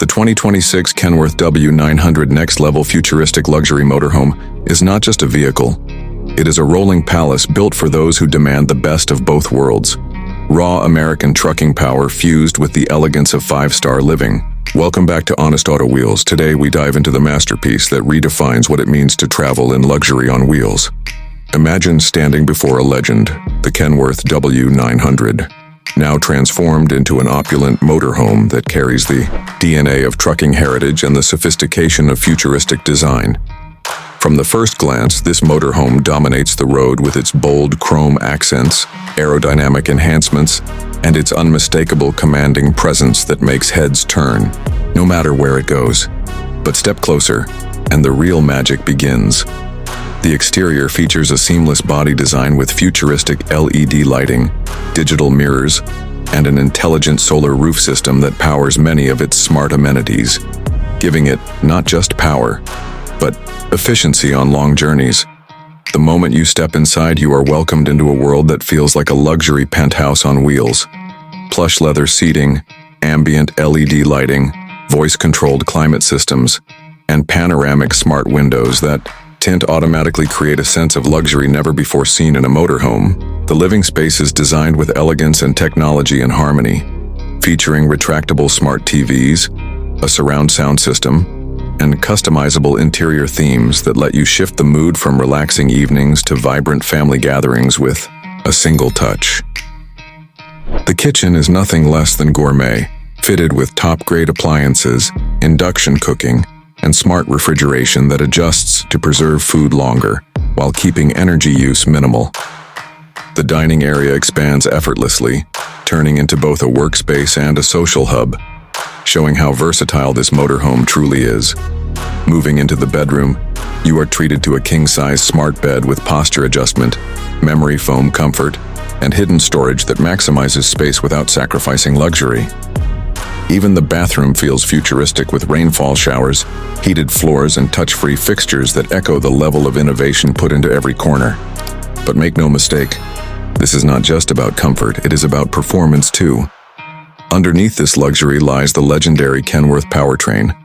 The 2026 Kenworth W 900 next-level futuristic luxury motorhome is not just a vehicle. It is a rolling palace built for those who demand the best of both worlds. Raw American trucking power fused with the elegance of five-star living. Welcome back to Honest Auto Wheels. Today we dive into the masterpiece that redefines what it means to travel in luxury on wheels. Imagine standing before a legend, the Kenworth W 900. Now transformed into an opulent motorhome that carries the DNA of trucking heritage and the sophistication of futuristic design. From the first glance, this motorhome dominates the road with its bold chrome accents, aerodynamic enhancements, and its unmistakable commanding presence that makes heads turn, no matter where it goes. But step closer, and the real magic begins. The exterior features a seamless body design with futuristic LED lighting, digital mirrors, and an intelligent solar roof system that powers many of its smart amenities, giving it not just power, but efficiency on long journeys. The moment you step inside, you are welcomed into a world that feels like a luxury penthouse on wheels. Plush leather seating, ambient LED lighting, voice-controlled climate systems, and panoramic smart windows that tint automatically create a sense of luxury never before seen in a motorhome. The living space is designed with elegance and technology in harmony, featuring retractable smart TVs, a surround sound system, and customizable interior themes that let you shift the mood from relaxing evenings to vibrant family gatherings with a single touch. The kitchen is nothing less than gourmet, fitted with top-grade appliances, induction cooking, and smart refrigeration that adjusts to preserve food longer while keeping energy use minimal. The dining area expands effortlessly, turning into both a workspace and a social hub, showing how versatile this motorhome truly is. Moving into the bedroom, you are treated to a king-size smart bed with posture adjustment, memory foam comfort, and hidden storage that maximizes space without sacrificing luxury. Even the bathroom feels futuristic with rainfall showers, heated floors, and touch-free fixtures that echo the level of innovation put into every corner. But make no mistake, this is not just about comfort, it is about performance too. Underneath this luxury lies the legendary Kenworth powertrain,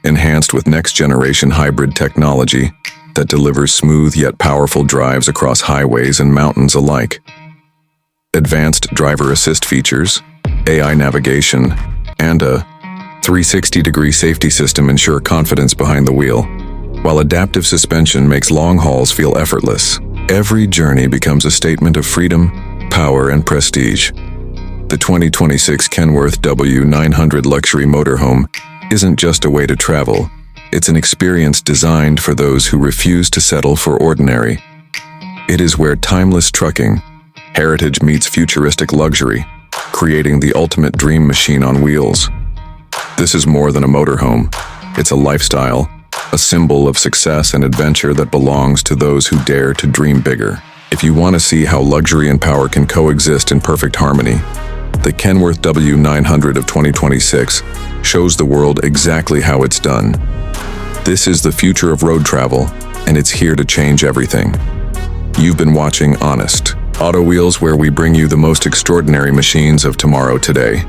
enhanced with next-generation hybrid technology that delivers smooth yet powerful drives across highways and mountains alike. Advanced driver assist features, AI navigation, and a 360-degree safety system ensure confidence behind the wheel, while adaptive suspension makes long hauls feel effortless. Every journey becomes a statement of freedom, power, and prestige. The 2026 Kenworth W 900 luxury motorhome isn't just a way to travel, it's an experience designed for those who refuse to settle for ordinary. It is where timeless trucking, heritage meets futuristic luxury, creating the ultimate dream machine on wheels. This is more than a motorhome. It's a lifestyle, a symbol of success and adventure that belongs to those who dare to dream bigger. If you want to see how luxury and power can coexist in perfect harmony, the Kenworth W 900 of 2026 shows the world exactly how it's done. This is the future of road travel, and it's here to change everything. You've been watching Honest Auto Wheels, where we bring you the most extraordinary machines of tomorrow today.